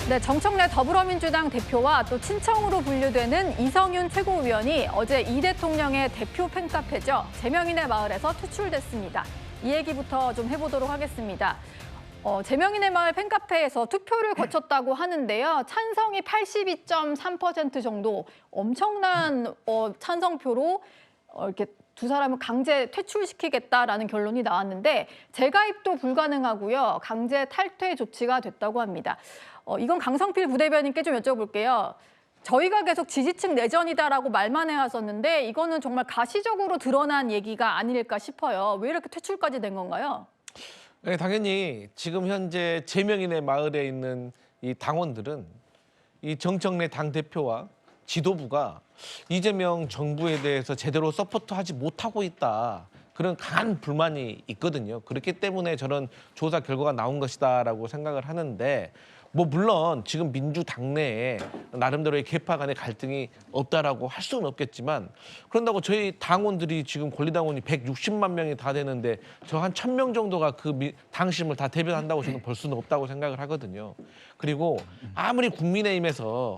네, 정청래 더불어민주당 대표와 또 친청으로 분류되는 이성윤 최고위원이 어제 이 대통령의 대표 팬카페죠. 제명인의 마을에서 퇴출됐습니다. 이 얘기부터 좀 해보도록 하겠습니다. 제명인의 마을 팬카페에서 투표를 거쳤다고 하는데요. 찬성이 82.3% 정도, 엄청난 찬성표로 이렇게 두 사람을 강제 퇴출시키겠다라는 결론이 나왔는데 재가입도 불가능하고요. 강제 탈퇴 조치가 됐다고 합니다. 이건 강성필 부대변인께 좀 여쭤볼게요. 저희가 계속 지지층 내전이다라고 말만 해왔었는데 이거는 정말 가시적으로 드러난 얘기가 아닐까 싶어요. 왜 이렇게 퇴출까지 된 건가요? 네, 당연히 지금 현재 제명인의 마을에 있는 이 당원들은 이 정청래 당대표와 지도부가 이재명 정부에 대해서 제대로 서포트하지 못하고 있다. 그런 강한 불만이 있거든요. 그렇기 때문에 저런 조사 결과가 나온 것이다라고 생각을 하는데 물론 지금 민주당 내에 나름대로의 계파 간의 갈등이 없다라고 할 수는 없겠지만 그런다고 저희 당원들이 지금 권리당원이 160만 명이 다 되는데 저 한 1000명 정도가 그 당심을 다 대변한다고 저는 볼 수는 없다고 생각을 하거든요. 그리고 아무리 국민의힘에서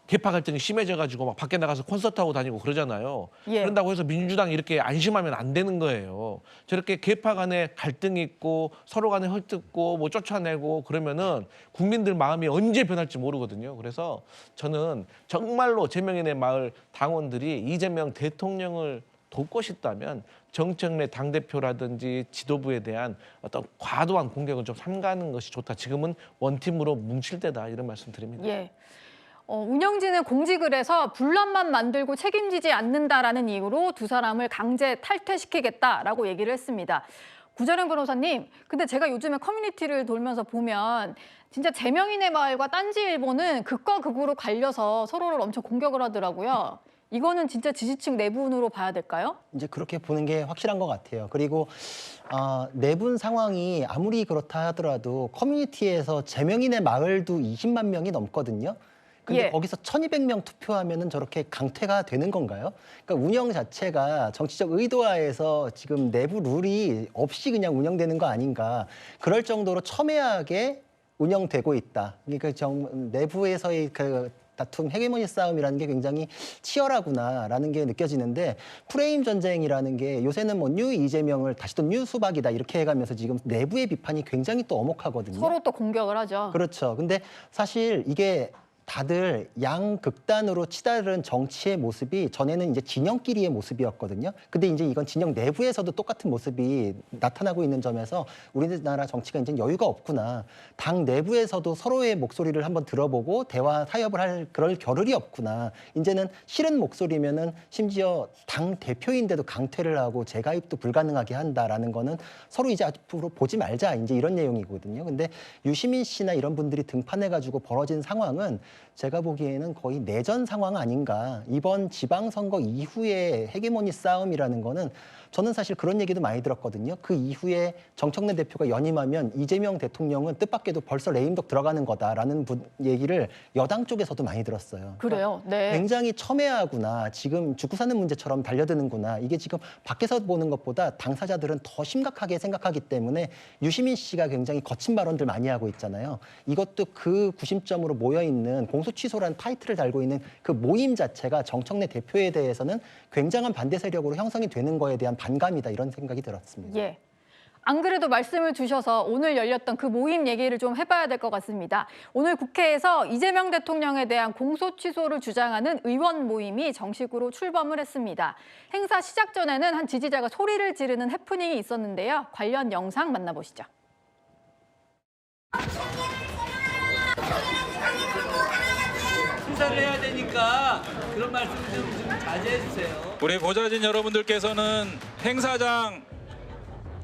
계파 갈등이 심해져가지고 막 밖에 나가서 콘서트하고 다니고 그러잖아요. 예. 그런다고 해서 민주당이 이렇게 안심하면 안 되는 거예요. 저렇게 계파 간에 갈등이 있고 서로 간에 헐뜯고 쫓아내고 그러면은 국민들 마음이 언제 변할지 모르거든요. 그래서 저는 정말로 제명인의 마을 당원들이 이재명 대통령을 돕고 싶다면 정청래 당대표라든지 지도부에 대한 어떤 과도한 공격은 좀 삼가는 것이 좋다. 지금은 원팀으로 뭉칠 때다. 이런 말씀 드립니다. 예. 운영진은 공직을 해서 분란만 만들고 책임지지 않는다라는 이유로 두 사람을 강제 탈퇴시키겠다라고 얘기를 했습니다. 구자령 변호사님, 근데 제가 요즘에 커뮤니티를 돌면서 보면 진짜 제명인의 마을과 딴지일보는 극과 극으로 갈려서 서로를 엄청 공격을 하더라고요. 이거는 진짜 지지층 내분으로 봐야 될까요? 이제 그렇게 보는 게 확실한 것 같아요. 그리고 내분 상황이 아무리 그렇다 하더라도 커뮤니티에서 제명인의 마을도 20만 명이 넘거든요. 근데 예. 거기서 1200명 투표하면은 저렇게 강퇴가 되는 건가요? 그러니까 운영 자체가 정치적 의도하에서 지금 내부 룰이 없이 그냥 운영되는 거 아닌가. 그럴 정도로 첨예하게 운영되고 있다. 그러니까 내부에서의 그 다툼, 헤게모니 싸움이라는 게 굉장히 치열하구나라는 게 느껴지는데 프레임 전쟁이라는 게 요새는 뉴 이재명을 다시 또 뉴 수박이다 이렇게 해가면서 지금 내부의 비판이 굉장히 또 엄혹하거든요. 서로 또 공격을 하죠. 그렇죠. 근데 사실 이게 다들 양극단으로 치달은 정치의 모습이 전에는 이제 진영끼리의 모습이었거든요. 근데 이제 이건 진영 내부에서도 똑같은 모습이 나타나고 있는 점에서 우리나라 정치가 이제 여유가 없구나. 당 내부에서도 서로의 목소리를 한번 들어보고 대화 타협을 할 그럴 겨를이 없구나. 이제는 싫은 목소리면은 심지어 당 대표인데도 강퇴를 하고 재가입도 불가능하게 한다라는 거는 서로 이제 앞으로 보지 말자 이제 이런 내용이거든요. 근데 유시민 씨나 이런 분들이 등판해가지고 벌어진 상황은 제가 보기에는 거의 내전 상황 아닌가. 이번 지방선거 이후의 헤게모니 싸움이라는 거는 저는 사실 그런 얘기도 많이 들었거든요. 그 이후에 정청래 대표가 연임하면 이재명 대통령은 뜻밖에도 벌써 레임덕 들어가는 거다라는 얘기를 여당 쪽에서도 많이 들었어요. 그래요? 네. 굉장히 첨예하구나. 지금 죽고 사는 문제처럼 달려드는구나. 이게 지금 밖에서 보는 것보다 당사자들은 더 심각하게 생각하기 때문에 유시민 씨가 굉장히 거친 발언들 많이 하고 있잖아요. 이것도 그 구심점으로 모여있는 공소취소라는 타이틀을 달고 있는 그 모임 자체가 정청래 대표에 대해서는 굉장한 반대 세력으로 형성이 되는 거에 대한 반감이다 이런 생각이 들었습니다. 예. 안 그래도 말씀을 주셔서 오늘 열렸던 그 모임 얘기를 좀 해봐야 될 것 같습니다. 오늘 국회에서 이재명 대통령에 대한 공소 취소를 주장하는 의원 모임이 정식으로 출범을 했습니다. 행사 시작 전에는 한 지지자가 소리를 지르는 해프닝이 있었는데요. 관련 영상 만나보시죠. 행사를 해야 되니까 그런 말씀 좀 자제해 주세요. 우리 보좌진 여러분들께서는 행사장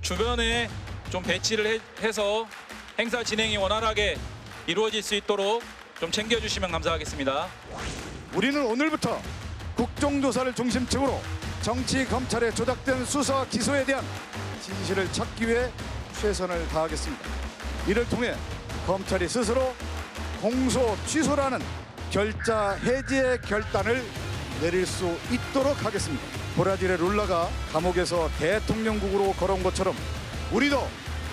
주변에 좀 배치를 해서 행사 진행이 원활하게 이루어질 수 있도록 좀 챙겨주시면 감사하겠습니다. 우리는 오늘부터 국정조사를 중심축으로 정치 검찰에 조작된 수사와 기소에 대한 진실을 찾기 위해 최선을 다하겠습니다. 이를 통해 검찰이 스스로 공소 취소라는 결자 해지의 결단을 내릴 수 있도록 하겠습니다. 브라질의 룰라가 감옥에서 대통령국으로 걸어온 것처럼 우리도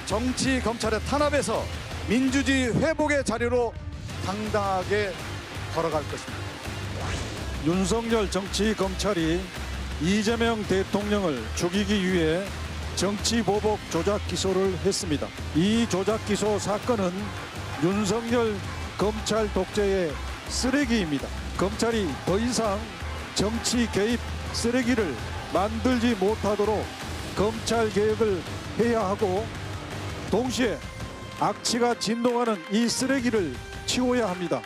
정치 검찰의 탄압에서 민주주의 회복의 자리로 당당하게 걸어갈 것입니다. 윤석열 정치검찰이 이재명 대통령을 죽이기 위해 정치보복 조작 기소를 했습니다. 이 조작 기소 사건은 윤석열 검찰 독재의 쓰레기입니다. 검찰이 더 이상 정치 개입 쓰레기를 만들지 못하도록 검찰 개혁을 해야 하고 동시에 악취가 진동하는 이 쓰레기를 치워야 합니다.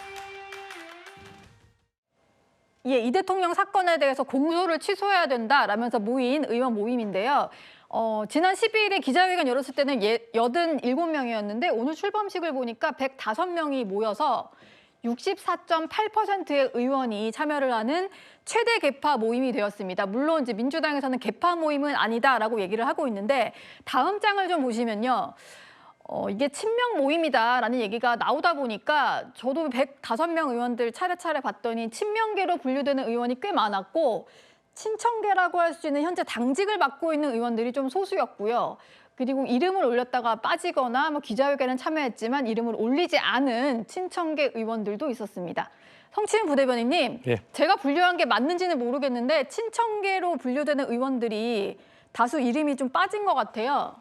예, 이 대통령 사건에 대해서 공소를 취소해야 된다라면서 모인 의원 모임인데요. 지난 12일에 기자회견 열었을 때는 87명이었는데 오늘 출범식을 보니까 105명이 모여서 64.8%의 의원이 참여를 하는 최대 개파 모임이 되었습니다. 물론 이제 민주당에서는 개파 모임은 아니다라고 얘기를 하고 있는데 다음 장을 좀 보시면요. 이게 친명 모임이다라는 얘기가 나오다 보니까 저도 105명 의원들 차례차례 봤더니 친명계로 분류되는 의원이 꽤 많았고 친청계라고 할 수 있는 현재 당직을 맡고 있는 의원들이 좀 소수였고요. 그리고 이름을 올렸다가 빠지거나 뭐 기자회견은 참여했지만 이름을 올리지 않은 친청계 의원들도 있었습니다. 성치민 부대변인님, 예. 제가 분류한 게 맞는지는 모르겠는데 친청계로 분류되는 의원들이 다수 이름이 좀 빠진 것 같아요.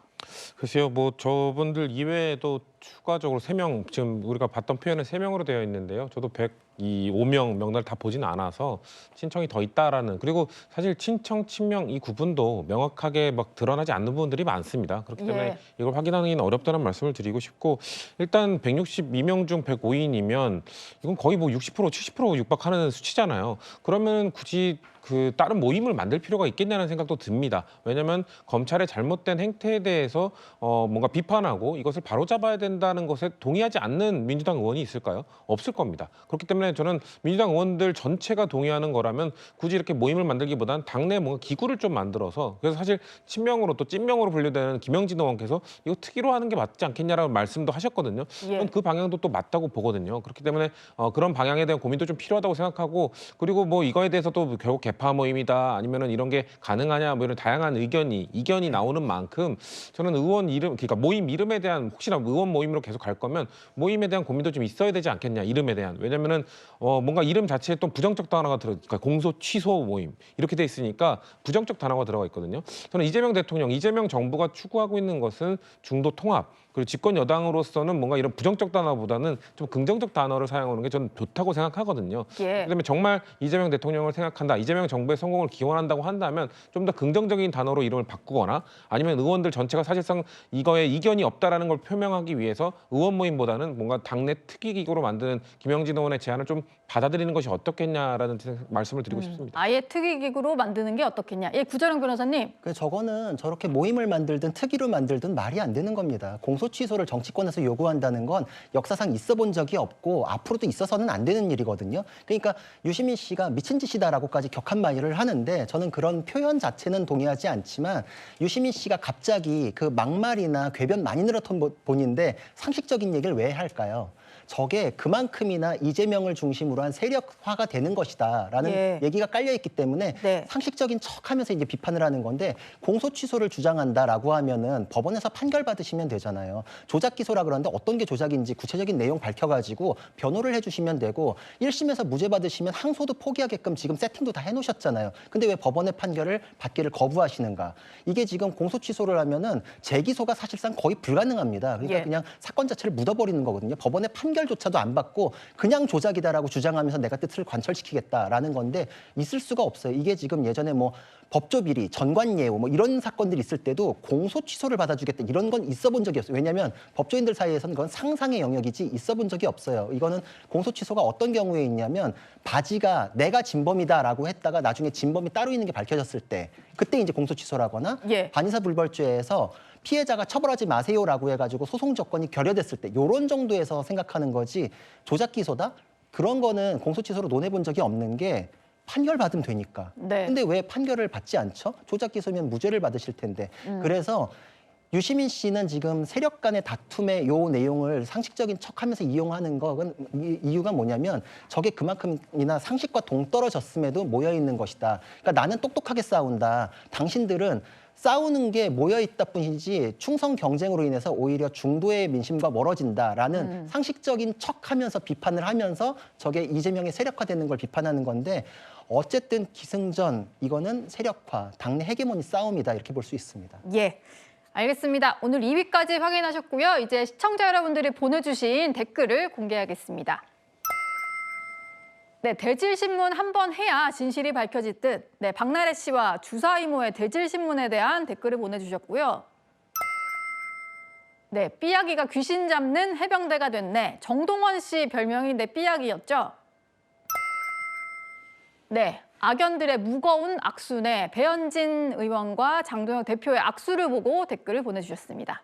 글쎄요, 뭐 저분들 이외에도 추가적으로 3명, 지금 우리가 봤던 표현은 3명으로 되어 있는데요. 저도 105명 명단을 다 보지는 않아서 친청이 더 있다라는, 그리고 사실 친청, 친명 이 구분도 명확하게 막 드러나지 않는 부분들이 많습니다. 그렇기 때문에 예. 이걸 확인하기는 어렵다는 말씀을 드리고 싶고, 일단 162명 중 105인이면 이건 거의 뭐 60%, 70% 육박하는 수치잖아요. 그러면 굳이 그 다른 모임을 만들 필요가 있겠냐는 생각도 듭니다. 왜냐하면 검찰의 잘못된 행태에 대해서 뭔가 비판하고 이것을 바로잡아야 된다는 것에 동의하지 않는 민주당 의원이 있을까요? 없을 겁니다. 그렇기 때문에 저는 민주당 의원들 전체가 동의하는 거라면 굳이 이렇게 모임을 만들기보다는 당내 뭔가 기구를 좀 만들어서, 그래서 사실 친명으로 또 찐명으로 분류되는 김영진 의원께서 이거 특위로 하는 게 맞지 않겠냐라는 말씀도 하셨거든요. 예. 저는 그 방향도 또 맞다고 보거든요. 그렇기 때문에 그런 방향에 대한 고민도 좀 필요하다고 생각하고, 그리고 뭐 이거에 대해서도 결국 개파 모임이다 아니면은 이런 게 가능하냐 뭐 이런 다양한 이견이 나오는 만큼 저는 의원 이름, 그러니까 모임 이름에 대한, 혹시나 의원 모임으로 계속 갈 거면 모임에 대한 고민도 좀 있어야 되지 않겠냐, 이름에 대한. 왜냐면은 뭔가 이름 자체에 또 부정적 단어가 그러니까 공소 취소 모임 이렇게 돼 있으니까 부정적 단어가 들어가 있거든요. 저는 이재명 대통령, 이재명 정부가 추구하고 있는 것은 중도 통합, 그리고 집권 여당으로서는 뭔가 이런 부정적 단어보다는 좀 긍정적 단어를 사용하는 게 저는 좋다고 생각하거든요. 예. 그다음에 정말 이재명 대통령을 생각한다, 이재명 정부의 성공을 기원한다고 한다면 좀 더 긍정적인 단어로 이름을 바꾸거나, 아니면 의원들 전체가 사실상 이거에 이견이 없다라는 걸 표명하기 위해서 의원 모임보다는 뭔가 당내 특위 기구로 만드는 김영진 의원의 제안을 좀 받아들이는 것이 어떻겠냐라는 말씀을 드리고 싶습니다. 아예 특위기구로 만드는 게 어떻겠냐. 예, 구자룡 변호사님. 저거는 저렇게 모임을 만들든 특위를 만들든 말이 안 되는 겁니다. 공소 취소를 정치권에서 요구한다는 건 역사상 있어 본 적이 없고 앞으로도 있어서는 안 되는 일이거든요. 그러니까 유시민 씨가 미친 짓이다라고까지 격한 말을 하는데 저는 그런 표현 자체는 동의하지 않지만, 유시민 씨가 갑자기 그 막말이나 궤변 많이 늘었던 분인데 상식적인 얘기를 왜 할까요? 저게 그만큼이나 이재명을 중심으로 한 세력화가 되는 것이다라는 예. 얘기가 깔려있기 때문에 네. 상식적인 척하면서 이제 비판을 하는 건데, 공소 취소를 주장한다라고 하면은 법원에서 판결 받으시면 되잖아요. 조작 기소라 그러는데 어떤 게 조작인지 구체적인 내용 밝혀가지고 변호를 해주시면 되고, 1심에서 무죄 받으시면 항소도 포기하게끔 지금 세팅도 다 해놓으셨잖아요. 근데 왜 법원의 판결을 받기를 거부하시는가? 이게 지금 공소 취소를 하면은 재기소가 사실상 거의 불가능합니다. 그러니까 예. 그냥 사건 자체를 묻어버리는 거거든요. 법원의 판결조차도 안 받고 그냥 조작이다라고 주장하면서 내가 뜻을 관철시키겠다라는 건데 있을 수가 없어요. 이게 지금 예전에 뭐 법조비리, 전관예우 뭐 이런 사건들이 있을 때도 공소 취소를 받아주겠다 이런 건 있어 본 적이 없어요. 왜냐하면 법조인들 사이에서는 그건 상상의 영역이지 있어 본 적이 없어요. 이거는 공소 취소가 어떤 경우에 있냐면, 바지가 내가 진범이다라고 했다가 나중에 진범이 따로 있는 게 밝혀졌을 때, 그때 이제 공소 취소라거나 예. 반의사 불벌죄에서 피해자가 처벌하지 마세요라고 해가지고 소송 조건이 결여됐을 때, 이런 정도에서 생각하는 거지 조작 기소다? 그런 거는 공소 취소로 논해본 적이 없는 게, 판결 받으면 되니까. 네. 근데 왜 판결을 받지 않죠? 조작 기소면 무죄를 받으실 텐데. 그래서 유시민 씨는 지금 세력 간의 다툼의 요 내용을 상식적인 척하면서 이용하는 건 이유가 뭐냐면, 저게 그만큼이나 상식과 동떨어졌음에도 모여 있는 것이다. 그러니까 나는 똑똑하게 싸운다. 당신들은 싸우는 게 모여 있다 뿐이지 충성 경쟁으로 인해서 오히려 중도의 민심과 멀어진다라는 상식적인 척하면서 비판을 하면서 저게 이재명의 세력화되는 걸 비판하는 건데 어쨌든 기승전 이거는 세력화, 당내 헤게모니 싸움이다 이렇게 볼 수 있습니다. 예, 알겠습니다. 오늘 2위까지 확인하셨고요. 이제 시청자 여러분들이 보내주신 댓글을 공개하겠습니다. 네, 대질신문 한 번 해야 진실이 밝혀질 듯. 네, 박나래 씨와 주사 이모의 대질신문에 대한 댓글을 보내주셨고요. 네, 삐약이가 귀신 잡는 해병대가 됐네. 정동원 씨 별명이 내 삐약이였죠. 네, 악연들의 무거운 악수네. 배현진 의원과 장동혁 대표의 악수를 보고 댓글을 보내주셨습니다.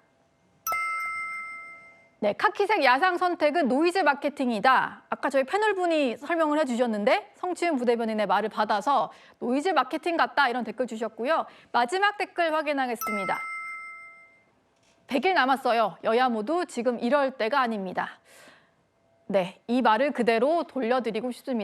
네, 카키색 야상 선택은 노이즈 마케팅이다. 아까 저희 패널분이 설명을 해주셨는데 성치훈 부대변인의 말을 받아서 노이즈 마케팅 같다 이런 댓글 주셨고요. 마지막 댓글 확인하겠습니다. 100일 남았어요. 여야 모두 지금 이럴 때가 아닙니다. 네, 이 말을 그대로 돌려드리고 싶습니다.